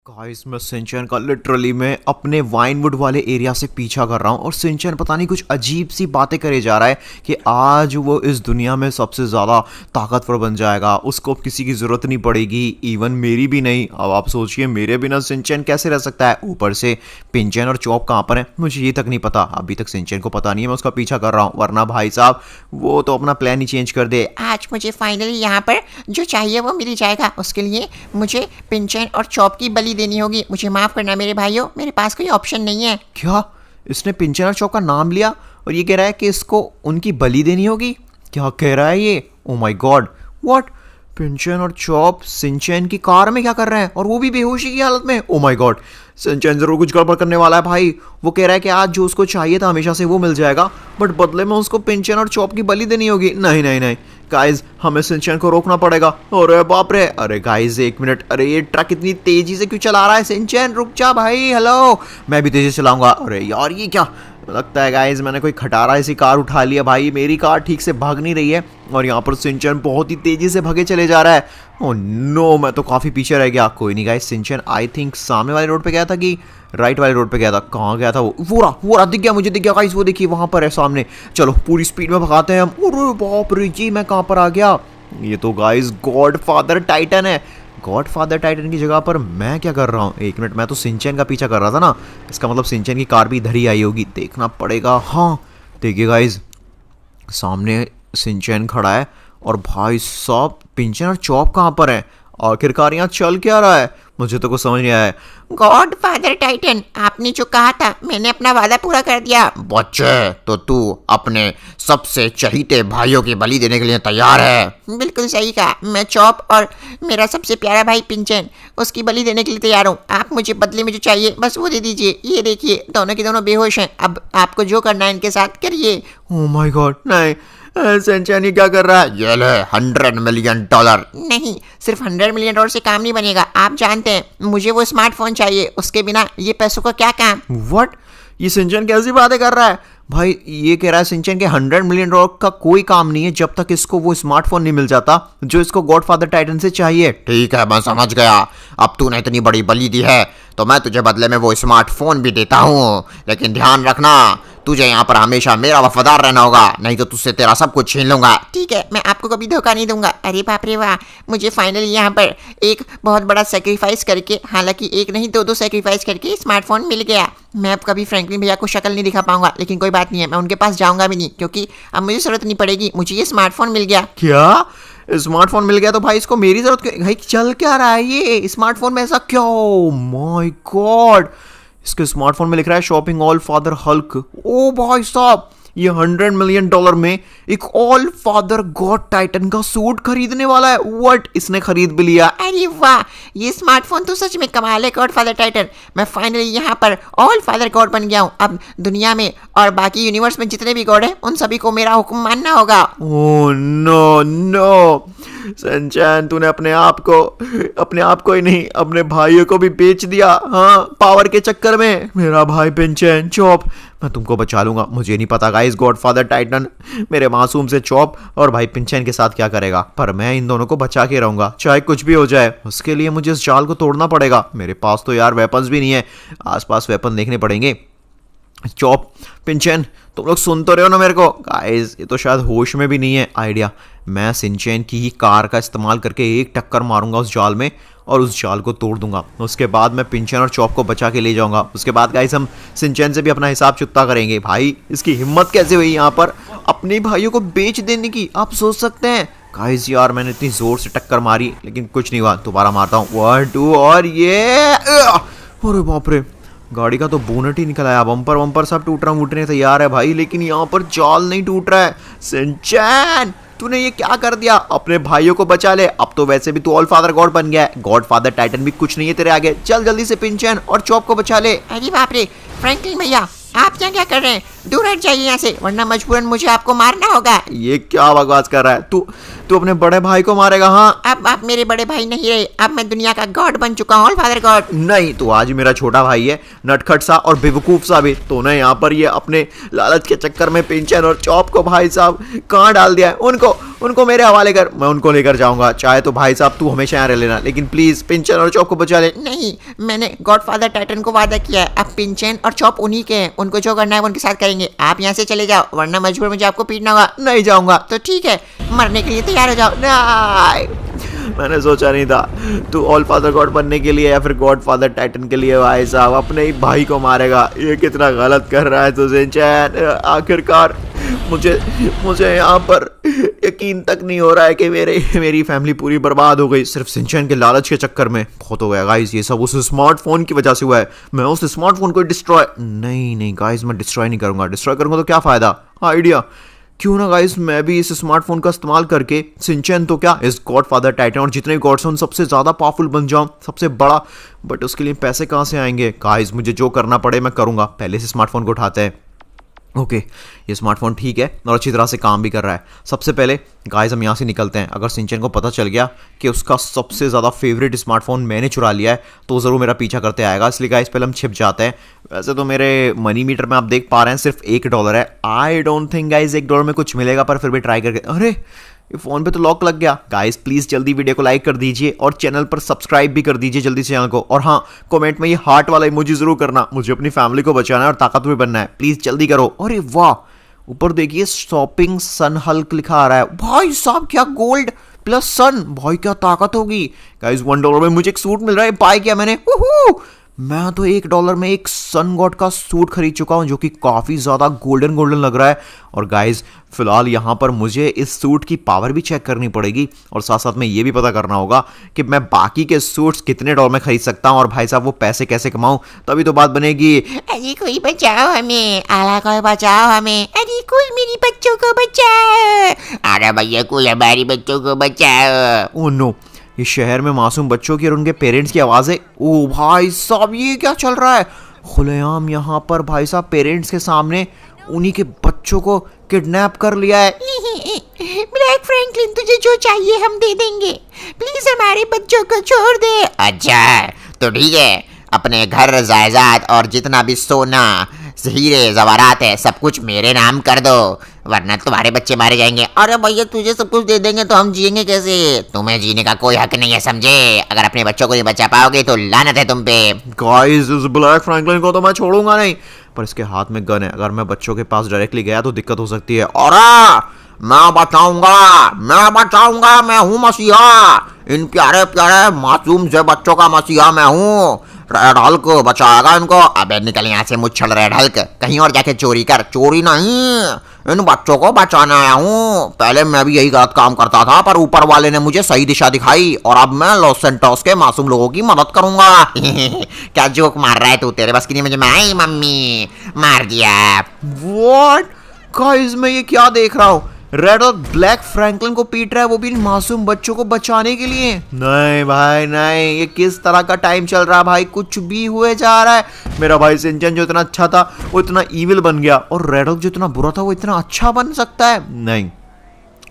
Guys मैं सिंचन का literally मैं अपने वाइनवुड वाले एरिया से पीछा कर रहा हूँ और सिंचन पता नहीं कुछ अजीब सी बातें करे जा रहा है कि आज वो इस दुनिया में सबसे ज़्यादा ताकतवर बन जाएगा, उसको अब किसी की ज़रूरत नहीं पड़ेगी, इवन मेरी भी नहीं। अब आप सोचिए मेरे बिना सिंचन कैसे रह सकता है। ऊपर से पिंचन और चॉप कहाँ पर है मुझे ये तक नहीं पता। अभी तक सिंचन को पता नहीं है, मैं उसका पीछा कर रहा हूँ, वरना भाई साहब वो तो अपना प्लान ही चेंज कर दे। आज मुझे फाइनली यहाँ पर जो चाहिए वो मिल जाएगा। उसके लिए मुझे पिंचन और चॉप की बलि देनी होगी। मुझे माफ करना मेरे भाइयों, मेरे पास कोई ऑप्शन नहीं है। क्या इसने पिंचन और चॉप का नाम लिया और ये कह रहा है कि इसको उनकी बलि देनी होगी? क्या कह रहा है ये? Oh my god, what? पिंचन और चॉप सिंचन की कार में क्या कर रहे हैं और वो भी बेहोशी की हालत में? ओ माय गॉड, सिंचन जरूर कुछ गड़बड़ करने वाला है भाई। वो कह रहा है कि आज जो उसको चाहिए था हमेशा से वो मिल जाएगा, बट बदले में उसको पिंचन और चॉप की बलि देनी होगी। नहीं नहीं नहीं गाइस, हमें सिंचन को रोकना पड़ेगा। अरे बाप रे, अरे गाइस एक मिनट, अरे ये ट्रक इतनी तेजी से क्यों चला रहा है? सिंचन रुक जा भाई, हेलो। मैं भी तेजी से चलाऊंगा। अरे यार ये क्या लगता है गाइस, मैंने कोई खटारा ऐसी कार उठा लिया भाई। मेरी कार ठीक से भाग नहीं रही है और यहाँ पर सिंचन बहुत ही तेजी से भागे चले जा रहा है। ओह नो, मैं तो काफी पीछे रह गया। कोई नहीं गाइस, सिंचन आई थिंक सामने वाले रोड पे गया था कि राइट वाले रोड पे गया था। कहाँ गया था वो रहा दिख गया मुझे, दिख गया गाइस, वो देखिए वहां पर है सामने। चलो पूरी स्पीड में भगाते हैं हम। अरे बाप रे जी, मैं कहाँ पर आ गया? ये तो गाइस गॉड फादर टाइटन है। गॉड फादर टाइटन की जगह पर मैं क्या कर रहा हूँ? एक मिनट, मैं तो सिंचन का पीछा कर रहा था ना, इसका मतलब सिंचन की कार भी इधर ही आई होगी, देखना पड़ेगा। हाँ देखिए गाइस, सामने सिंचन खड़ा है और भाई साहब पिंचन और चॉप कहाँ पर है? आखिरकार यहाँ चल क्या रहा है? मुझे तो कुछ समझ नहीं आया। गॉड फादर टाइटन, आपने जो कहा था मैंने अपना वादा पूरा कर दिया। बच्चे, तो तू अपने सबसे चहीते भाइयों की बलि देने के लिए तैयार है? बिल्कुल सही कहा, मैं चॉप और मेरा सबसे प्यारा भाई पिंचन, उसकी बलि देने के लिए तैयार हूँ। आप मुझे बदले में जो चाहिए बस वो दे दीजिए। ये देखिए दोनों के दोनों बेहोश हैं। अब आपको जो करना है इनके साथ करिए। ओह माय गॉड, नहीं सिंचन ये क्या कर रहा है? ये ले $100 मिलियन। नहीं, सिर्फ $100 मिलियन से काम नहीं बनेगा। आप जानते हैं मुझे वो स्मार्टफोन चाहिए, उसके बिना ये पैसों का क्या काम। व्हाट? ये सिंचन कैसी बातें कर रहा है भाई? ये कह रहा है सिंचन के $100 मिलियन का कोई काम नहीं है जब तक इसको वो स्मार्टफोन नहीं मिल जाता जो इसको गॉडफादर टाइटन से चाहिए। ठीक है, मैं समझ गया। अब तूने इतनी बड़ी बलि दी है तो मैं तुझे बदले में वो स्मार्टफोन भी देता हूँ, लेकिन ध्यान रखना तुझे यहाँ पर हमेशा मेरा वफादार रहना होगा, नहीं तो तुझसे तेरा सब कुछ छीन लूंगा। ठीक है, मैं आपको कभी धोखा नहीं दूंगा। अरे बाप रे वाह, मुझे फाइनली यहाँ पर एक बहुत बड़ा सेक्रीफाइस करके, हालांकि एक नहीं दो सेक्रीफाइस करके स्मार्टफोन मिल गया। मैं अब कभी फ्रैंकलिन भैया को शक्ल नहीं दिखा पाऊंगा, लेकिन कोई बात नहीं है, मैं उनके पास जाऊंगा भी नहीं क्योंकि अब मुझे जरूरत नहीं पड़ेगी। मुझे ये स्मार्टफोन मिल गया। क्या स्मार्टफोन मिल गया तो भाई इसको मेरी जरूरत क्यों? भाई चल क्या रहा है ये स्मार्टफोन में ऐसा क्या? ओह माय गॉड, इसके स्मार्टफोन में लिख रहा है शॉपिंग ऑल फादर हल्क। ओ भाई साहब, ये $100 मिलियन में एक ऑल फादर गॉड टाइटन का सूट खरीदने वाला है। व्हाट, इसने खरीद भी लिया? अरे वाह, ये स्मार्टफोन तो सच में कमाल है गॉड फादर टाइटन। मैं फाइनली यहाँ पर ऑल फादर गॉड बन गया हूँ। अब दुनिया में और बाकी यूनिवर्स में जितने भी गॉड हैं उन सभी को मेरा हुक्म मानना होगा। ओह नो नो, संचयन तूने अपने आप को ही नहीं अपने भाइयों को भी बेच दिया। हाँ, पावर के चक्कर में। मेरा भाई पिंचन, चॉप, मैं तुमको बचा लूंगा। मुझे नहीं पता गाइस गॉडफादर टाइटन मेरे मासूम से चॉप और भाई पिंचन के साथ क्या करेगा, पर मैं इन दोनों को बचा के रहूंगा चाहे कुछ भी हो जाए। उसके लिए मुझे इस जाल को तोड़ना पड़ेगा। मेरे पास तो यार वेपन्स भी नहीं है, आसपास वेपन देखने पड़ेंगे। चॉप, पिंचन, तुम लोग सुन तो रहे हो ना मेरे को? गाइस ये तो शायद होश में भी नहीं है आइडिया। मैं सिंचन की ही कार का इस्तेमाल करके एक टक्कर मारूंगा उस जाल में और उस जाल को तोड़ दूंगा। उसके बाद मैं पिंचन और चॉप को बचा के ले जाऊंगा। उसके बाद गाइस हम सिंचन से भी अपना हिसाब चुकता करेंगे। भाई इसकी हिम्मत कैसे हुई यहाँ पर अपने भाइयों को बेच देने की, आप सोच सकते हैं। गाइस यार मैंने इतनी जोर से टक्कर मारी लेकिन कुछ नहीं हुआ। दोबारा मारता हूँ, 1 2 और ये। अरे बाप रे, गाड़ी का तो बोनट ही निकल आया। बम्पर सब टूटने तैयार है भाई, लेकिन यहाँ पर जाल नहीं टूट रहा है। सिंचन तूने ये क्या कर दिया? अपने भाइयों को बचा ले, अब तो वैसे भी तू ऑल फादर गॉड बन गया है। गॉड फादर टाइटन भी कुछ नहीं है तेरे आगे। चल जल्दी से पिंचन और चॉप को बचा ले। अरे बाप रे, फ्रैंकलिन भैया आप यहाँ क्या कर रहे हैं? दूर हट जाइए यहाँ से, वरना मजबूरन मुझे आपको मारना होगा। ये क्या बकवास कर रहा है तू? तू अपने बड़े भाई को मारेगा? हाँ, अब आप मेरे बड़े भाई नहीं रहे, अब मैं दुनिया का गॉड बन चुका हूँ, फादर गॉड। नहीं, तू आज मेरा छोटा भाई है, नटखट सा और बेवकूफ सा भी। तूने यहाँ पर ये अपने लालच के चक्कर में पिंचन और चॉप को भाई साहब कहाँ डाल दिया है। उनको मेरे हवाले कर, मैं उनको लेकर जाऊंगा। चाहे तो भाई साहब तू हमेशा यहाँ रह लेना, लेकिन प्लीज पिंचन और चॉप को बचा ले। नहीं, मैंने गॉड फादर टाइटन को वादा किया है, अब पिंचन और चॉप उन्हीं के हैं, उनको जो करना है वो उनके साथ करेंगे। आप यहाँ से चले जाओ, वरना मजबूर मुझे आपको पीटना होगा। नहीं जाऊंगा। तो ठीक है, मरने के लिए तैयार हो जाओ। नहीं, मैंने सोचा नहीं था तू ऑल फादर गॉड बनने के लिए या फिर गॉड फादर टाइटन के लिए भाई साहब अपने ही भाई को मारेगा। ये कितना गलत कर रहा है तू सिंचैन। आखिरकार मुझे यहाँ पर यकीन तक नहीं हो रहा है कि मेरी फैमिली पूरी बर्बाद हो गई सिर्फ सिंचैन के लालच के चक्कर में। बहुत हो गया गाइस, ये सब उस स्मार्टफोन की वजह से हुआ है। मैं उस स्मार्टफोन को डिस्ट्रॉय नहीं गाइस, मैं डिस्ट्रॉय नहीं करूंगा। डिस्ट्रॉय करूंगा तो क्या फायदा? आइडिया क्यों ना गाइस, मैं भी इस स्मार्टफोन का इस्तेमाल करके सिंचैन तो क्या, इस गॉड फादर टाइटन और जितने गॉड्स हैं उन सबसे ज़्यादा पावरफुल बन जाऊं, सबसे बड़ा। बट उसके लिए पैसे कहाँ से आएंगे? गाइस मुझे जो करना पड़े मैं करूंगा। पहले से स्मार्टफोन को उठाते हैं। ओके, ये स्मार्टफोन ठीक है और अच्छी तरह से काम भी कर रहा है। सबसे पहले गाइस हम यहाँ से निकलते हैं। अगर सिंचैन को पता चल गया कि उसका सबसे ज़्यादा फेवरेट स्मार्टफोन मैंने चुरा लिया है तो ज़रूर मेरा पीछा करते आएगा, इसलिए गाइस पहले हम छिप जाते हैं। वैसे तो मेरे मनी मीटर में आप देख पा रहे हैं सिर्फ $1 है। आई डोंट थिंक गाइस $1 में कुछ मिलेगा, पर फिर भी ट्राई करके। अरे ये फ़ोन पे तो लॉक लग गया। गाइस प्लीज़ जल्दी वीडियो को लाइक कर दीजिए और चैनल पर सब्सक्राइब भी कर दीजिए जल्दी से चैनल को। और हाँ, कमेंट में ये हार्ट वाला इमोजी जरूर करना। मुझे अपनी फैमिली को बचाना है और ताकतवर बनना है, प्लीज़ जल्दी करो। अरे वाह, ऊपर देखिए शॉपिंग सन हल्क लिखा आ रहा है। भाई साहब क्या गोल्ड प्लस सन, भाई क्या ताकत होगी। गाइस $1 में मुझे एक सूट मिल रहा है। बाय किया मैंने। मैं तो $1 में एक सन गॉड का सूट खरीद चुका हूं जो कि काफ़ी ज़्यादा गोल्डन लग रहा है। और गाइस फिलहाल यहाँ पर मुझे इस सूट की पावर भी चेक करनी पड़ेगी और साथ साथ में ये भी पता करना होगा कि मैं बाकी के सूट्स कितने $1 में खरीद सकता हूँ और भाई साहब वो पैसे कैसे कमाऊँ, तभी तो बात बनेगी। अरे कोई बचाओ हमें, आला कोई बचाओ हमें, अरे कोई मेरी बच्चों को बचाओ, अरे भैया कोई हमारी बच्चों को बचाओ। ओह नो, ये शहर में मासूम बच्चों की और उनके पेरेंट्स की आवाज़ है। ओ भाई साहब ये क्या चल रहा है? खुलेआम यहाँ पर भाई साहब पेरेंट्स के सामने उन्हीं के बच्चों को किडनैप कर लिया है। ब्लैक फ्रैंकलिन तुझे जो चाहिए हम दे देंगे, प्लीज हमारे बच्चों को छोड़ दे। अच्छा तो ठीक है, अपने घर जायदाद और जितना भी सोना हीरे जवारात है सब कुछ मेरे नाम कर दो, वरना तुम्हारे बच्चे मारे जाएंगे। अरे भैया तुझे सब कुछ दे देंगे तो हम जिएंगे कैसे? तुम्हें जीने का कोई हक नहीं है, समझे? अगर अपने बच्चों को नहीं बचा पाओगे तो लानत है तुम पे। गाइस इस ब्लैक फ्रैंकलिन को तो मैं छोड़ूंगा नहीं, पर इसके हाथ में गन है। अगर मैं बच्चों के पास डायरेक्टली गया तो दिक्कत हो सकती है। और मैं बचाऊंगा, मैं हूँ मसीहा, इन प्यारे प्यारे मासूम से बच्चों का मसीहा मैं हूँ। रेड हल्क बचाएगा इनको। अबे निकल यहाँ से मुच्छल रेड हल्क, कहीं और जाके चोरी कर। चोरी नहीं, इन बच्चों को बचाने आया हूँ। पहले मैं भी यही गलत काम करता था, पर ऊपर वाले ने मुझे सही दिशा दिखाई और अब मैं लॉस सेंटोस के मासूम लोगों की मदद करूंगा। क्या जोक मार रहा है तू? तेरे बस की नहीं मुझे। मैं मम्मी मार दिया। व्हाट गाइस, मैं ये क्या देख रहा हूँ? रेड और ब्लैक फ्रैंकलिन को पीट रहा है, वो भी इन मासूम बच्चों को बचाने के लिए। नहीं भाई नहीं, ये किस तरह का टाइम चल रहा है भाई? कुछ भी हुए जा रहा है। मेरा भाई सिंचन जो इतना अच्छा था वो इतना ईविल बन गया, और रेड जो इतना बुरा था वो इतना अच्छा बन सकता है? नहीं,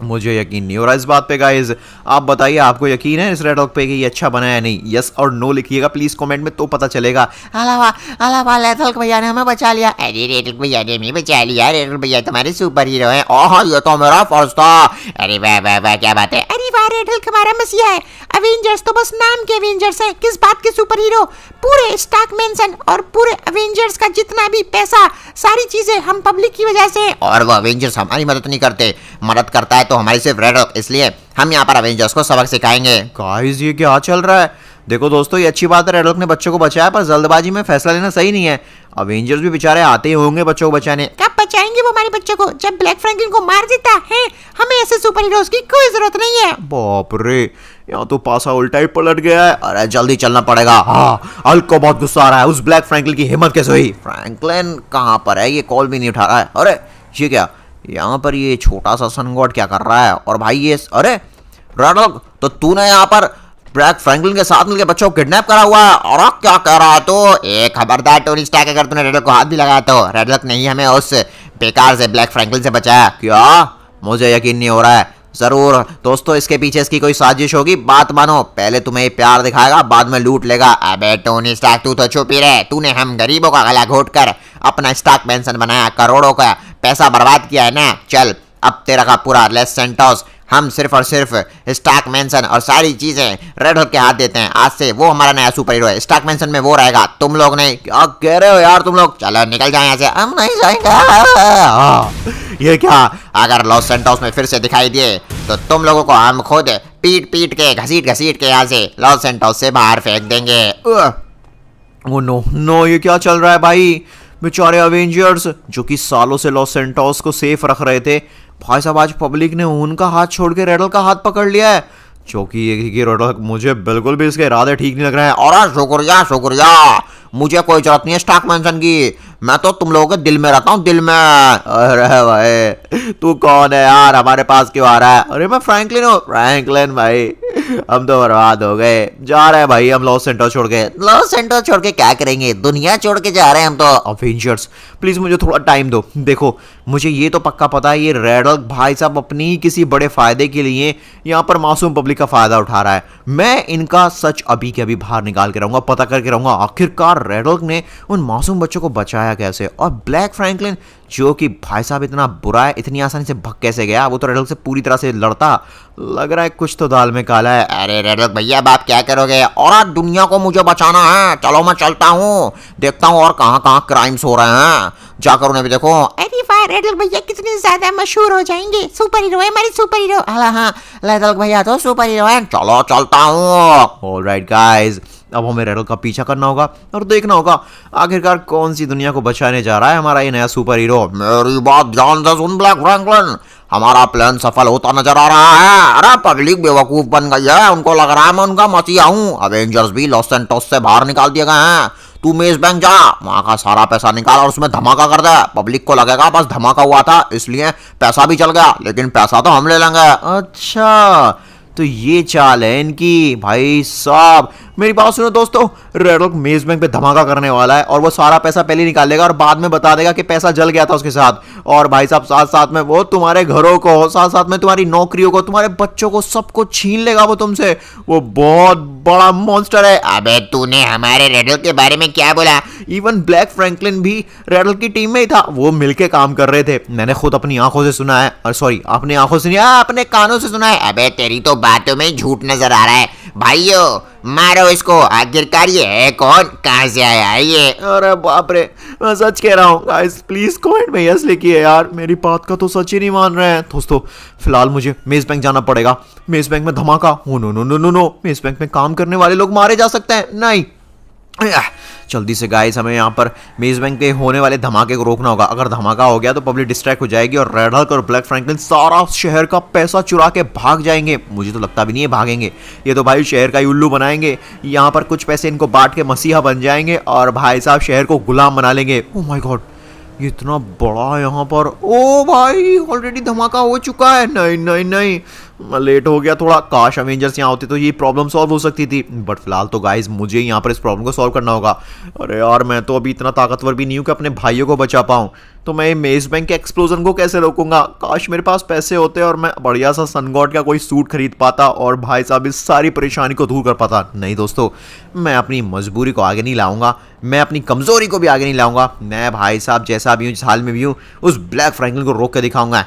मुझे यकीन नहीं हो रहा इस बात पे। गाइस आप बताइए, आपको यकीन है इस रेड हॉक पे कि ये अच्छा बना है नहीं? यस और नो लिखिएगा प्लीज कमेंट में, तो पता चलेगा। अलावा रेड हल्क भैया ने हमें बचा लिया। अरे रेड हल्क भैया ने हमें बचा लिया। रेड हल्क भैया तुम्हारे सुपर हीरो हैं। ओह ये तो मेरा फर्ज था। अरे वाह वाह वाह क्या बात है। अरे वाह, रेड हल्क हमारा मसीहा है। अवेंजर्स तो बस नाम के अवेंजर्स हैं, किस बात के सुपर हीरो? पूरे स्टार्क मैंशन और पूरे अवेंजर्स का जितना भी पैसा, सारी चीजें हम पब्लिक की वजह से। और वो अवेंजर्स हमारी मदद नहीं करते, मदद करता है तो हमारी सिर्फ रेड हल्क, इसलिए हम यहाँ पर अवेंजर्स को सबक सिखाएंगे। गाइस ये क्या चल रहा है? देखो दोस्तों, ये अच्छी बात है रेड हल्क ने बच्चों को बचाया, पर जल्दबाजी में फैसला लेना सही नहीं है। अवेंजर्स भी बेचारे आते ही होंगे बच्चों को बचाने। कब बचाएंगे वो हमारे बच्चों को? जब ब्लैक फ्रैंकलिन को मार देता है। हमें ऐसे सुपर हीरोज की कोई जरूरत नहीं है। बाप रे, यहाँ तो पासा उल्टा ही पलट गया है। अरे जल्दी चलना पड़ेगा। हाँ, हल्क को बहुत गुस्सा आ रहा है। उस ब्लैक फ्रैंकलिन की हिम्मत कैसे हुई? फ्रैंकलिन कहाँ पर है? ये कॉल भी नहीं उठा रहा है। अरे ये क्या, यहाँ पर ये छोटा सा सन गॉड क्या कर रहा है? और भाई ये, अरे रेड हल्क, तो तूने यहाँ पर ब्लैक फ्रैंकलिन के साथ मिलकर बच्चों को किडनैप करा हुआ है? और क्या कह रहा है तू? एक खबरदार टोनी स्टार्क, अगर तूने रेड हल्क को हाथ भी लगाया तो रेड हल्क नहीं हमें उस बेकार से ब्लैक फ्रैंकलिन से बचाया। क्या? मुझे यकीन नहीं हो रहा है। जरूर दोस्तों, इसके पीछे इसकी कोई साजिश होगी। बात मानो, पहले तुम्हें ये प्यार दिखाएगा, बाद में लूट लेगा। अबे टोनी स्टार्क, तू तो चुप ही रहे। तूने हम गरीबों का गला घोट कर अपना स्टार्क मैंसन बनाया, करोड़ों का पैसा बर्बाद किया है ना। चल, अब तेरा का पूरा लॉस सैंटोस हम सिर्फ और सिर्फ स्टार्क मैंसन और सारी चीजें रेड हल्क के हाथ देते हैं। आज से वो हमारा नया सुपर हीरो है। स्टार्क मैंसन में वो रहेगा, तुम लोग नहीं। क्या कह रहे हो यार तुम लोग? चलो निकल जाए यहाँ से। हम नहीं जाएंगे। ये क्या? अगर लॉस सैंटोस में फिर से दिखाई दिए तो तुम लोगों को हम खुद पीट पीट के घसीट के यहाँ से लॉस सैंटोस से बाहर फेंक देंगे। ओ नो नो, ये क्या चल रहा है भाई? बेचारे अवेंजर्स जो कि सालों से लॉस सैंटोस को सेफ रख रहे थे, भाई साहब आज पब्लिक ने उनका हाथ छोड़ के रेडल का हाथ पकड़ लिया है। जो कि ये रेडल, मुझे बिल्कुल भी इसके इरादे ठीक नहीं लग रहे हैं। और शुक्रिया शुक्रिया, मुझे कोई जरूरत नहीं है स्टार्क मैंसन की। मैं तो तुम लोगों के दिल में रहता हूँ, दिल में। अरे भाई तू कौन है यार, हमारे पास क्यों आ रहा है? अरे मैं फ्रैंकलिन हूँ। फ्रैंकलिन भाई, हम तो बर्बाद हो गए। जा रहे हैं भाई हम लॉस सैंटोस छोड़ के। लॉस सैंटोस छोड़ के क्या करेंगे? दुनिया छोड़ के जा रहे हैं हम तो। अवेंजर्स प्लीज मुझे थोड़ा टाइम दो। देखो मुझे ये तो पक्का पता है, ये रेड हल्क भाई साहब अपनी किसी बड़े फायदे के लिए यहाँ पर मासूम पब्लिक का फायदा उठा रहा है। मैं इनका सच अभी के अभी बाहर निकाल के रहूंगा, पता करके रहूंगा आखिरकार रेड हल्क ने उन मासूम बच्चों को बचाया कैसे। और ब्लैक फ्रैंकलिन जो कि भाई साहब इतना बुरा है, इतनी आसानी से भग कैसे गया? वो तो रेड हल्क से पूरी तरह से लड़ता। लग रहा है कुछ तो दाल में काला है। अरे रेड हल्क भैया, अब आप क्या करोगे? और आज दुनिया को मुझे बचाना है। चलो मैं चलता हूँ, देखता हूँ और कहाँ कहाँ क्राइम्स हो रहे हैं, जाकर उन्हें भी देखो। अरे वाह, रेड हल्क भैया कितने ज्यादा मशहूर हो जाएंगे। सुपर हीरो है हमारे, सुपर हीरो। हाँ, रेड हल्क भैया तो सुपर हीरो है। चलो चलता हूँ। ऑलराइट गाइस, अब हमें रेड हल्क का पीछा करना होगा और देखना होगा आखिरकार कौन सी दुनिया को बचाने जा रहा है हमारा ये नया सुपर हीरो। मेरी बात ध्यान से सुन ब्लैक फ्रैंकलिन, हमारा प्लान सफल होता नजर आ रहा है। अरे पब्लिक बेवकूफ बन गई है, उनको लग रहा है मैं उनका मसीहा हूँ। अवेंजर्स भी लॉस सैंटोस से बाहर निकाल दिए गए हैं। तू मेज बैंक जा, वहां का सारा पैसा निकाल और उसमें धमाका कर दे। पब्लिक को लगेगा बस धमाका हुआ था इसलिए पैसा भी चल गया, लेकिन पैसा तो हम ले लेंगे। अच्छा तो ये चाल है इनकी। भाई साहब मेरी बात सुनो दोस्तों, रेड हल्क मेज बैंक पे धमाका करने वाला है और वो सारा पैसा पहले निकालेगा और बाद में बता देगा कि पैसा जल गया था उसके साथ। और भाई साहब साथ साथ में वो तुम्हारे घरों को, साथ साथ में तुम्हारी नौकरियों को, तुम्हारे बच्चों को, सबको छीन लेगा वो तुमसे। वो बहुत बड़ा मॉन्स्टर है। अबे तूने हमारे रेड हल्क के बारे में क्या बोला? इवन ब्लैक फ्रैंकलिन भी रेड हल्क की टीम में ही था, वो मिलके काम कर रहे थे। मैंने खुद अपनी आंखों से सुना है, और सॉरी अपनी आंखों से नहीं, अपने कानों से सुना है। अबे तेरी तो बातों में झूठ नजर आ रहा है। भाइयों मारो इसको, आखिरकार ये है कौन, कहां से आया है ये? अरे बाप रे, मैं सच कह रहा हूँ गाइस, प्लीज कमेंट में यस लिखिए यार, मेरी बात का तो सच ही नहीं मान रहे हैं। दोस्तों फिलहाल मुझे मेज बैंक जाना पड़ेगा। मेज बैंक में धमाका, oh no no no no no, Maze Bank में काम करने वाले लोग मारे जा सकते हैं, नहीं। जल्दी से गाइस हमें यहाँ पर मेज बैंक पे होने वाले धमाके को रोकना होगा। अगर धमाका हो गया तो पब्लिक डिस्ट्रैक्ट हो जाएगी और रेड हल्क और ब्लैक फ्रैंकलिन सारा शहर का पैसा चुरा के भाग जाएंगे। मुझे तो लगता भी नहीं है भागेंगे, ये तो भाई शहर का ही उल्लू बनाएंगे। यहाँ पर कुछ पैसे इनको बांट के मसीहा बन जाएंगे और भाई साहब शहर को गुलाम बना लेंगे। ओह माय गॉड, ये इतना बड़ा यहाँ पर, ओ भाई ऑलरेडी धमाका हो चुका है। नहीं नहीं नहीं, मैं लेट हो गया थोड़ा। काश अवेंजर्स यहाँ होते तो ये प्रॉब्लम सॉल्व हो सकती थी, बट फिलहाल तो गाइस मुझे यहाँ पर इस प्रॉब्लम को सॉल्व करना होगा। अरे यार मैं तो अभी इतना ताकतवर भी नहीं हूँ कि अपने भाइयों को बचा पाऊँ, तो मैं मेज बैंक के एक्सप्लोजन को कैसे रोकूंगा? काश मेरे पास पैसे होते और मैं बढ़िया सा सन गॉड का कोई सूट खरीद पाता और भाई साहब इस सारी परेशानी को दूर कर पाता। नहीं दोस्तों, मैं अपनी मजबूरी को आगे नहीं लाऊंगा, मैं अपनी कमजोरी को भी आगे नहीं लाऊंगा। मैं भाई साहब जैसा भी हूँ, जिस हाल में भी हूँ, उस ब्लैक फ्रैंकलिन को रोक के दिखाऊंगा।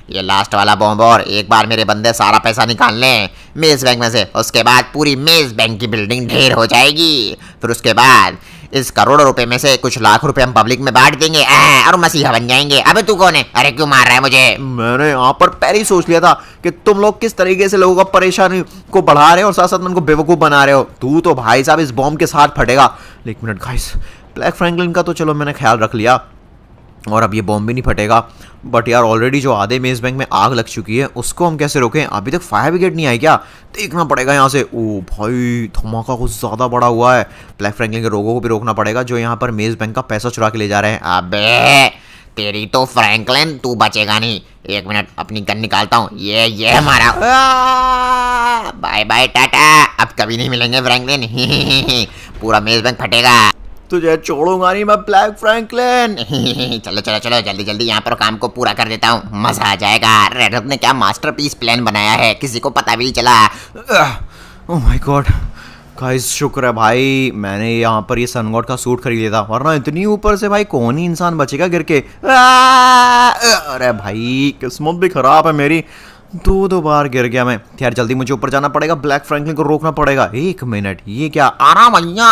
ये लास्ट वाला बॉम्ब, और एक बार मेरे बंदे सारा पैसा निकाल लें मेज बैंक में से, उसके बाद पूरी मेज बैंक की बिल्डिंग ढेर हो जाएगी। फिर उसके बाद इस करोड़ों रुपए में से कुछ लाख रुपए हम पब्लिक में बांट देंगे और मसीहा बन जाएंगे। अबे तू कौन है? अरे क्यों मार रहा है मुझे? मैंने यहाँ पर पहले ही सोच लिया था कि तुम लोग किस तरीके से लोगों का परेशानी को बढ़ा रहे हो और साथ साथ में उनको बेवकूफ बना रहे हो। तू तो भाई साहब इस बॉम्ब के साथ फटेगा। एक मिनट गाइस, ब्लैक फ्रैंकलिन का तो चलो मैंने ख्याल रख लिया और अब ये बॉम्ब भी नहीं फटेगा, बट यार ऑलरेडी जो आधे मेज बैंक में आग लग चुकी है उसको हम कैसे रोकें? अभी तक फायर ब्रिगेड नहीं आई क्या? देखना पड़ेगा यहाँ से। ओ भाई धमाका कुछ ज़्यादा बड़ा हुआ है। ब्लैक फ्रैंकलिन के लोगों को भी रोकना पड़ेगा जो यहाँ पर मेज बैंक का पैसा चुरा के ले जा रहे हैं। अबे तेरी तो फ्रैंकलिन, तू बचेगा नहीं। एक मिनट अपनी गन निकालता हूँ। ये हमारा, बाय बाय टाटा, अब कभी नहीं मिलेंगे फ्रैंकलिन। पूरा मेज बैंक फटेगा। तुझे छोड़ूंगा नहीं मैं ब्लैक फ्रैंकलिन। चलो चलो चलो जल्दी जल्दी यहाँ पर काम को पूरा कर देता हूँ, मजा आ जाएगा। रेड हक ने क्या मास्टरपीस प्लान बनाया है, किसी को पता भी नहीं चला। ओह माय गॉड गाइस, शुक्र है भाई मैंने यहाँ पर ये सन गॉड का सूट खरीद लिया था, वरना इतनी ऊपर से भाई कौन ही इंसान बचेगा गिर के। अरे भाई किस्मत भी खराब है मेरी, दो बार गिर गया मैं। यार जल्दी मुझे ऊपर जाना पड़ेगा, ब्लैक फ्रैंकलिन को रोकना पड़ेगा। 1 मिनट, ये क्या? आ रहा भैया।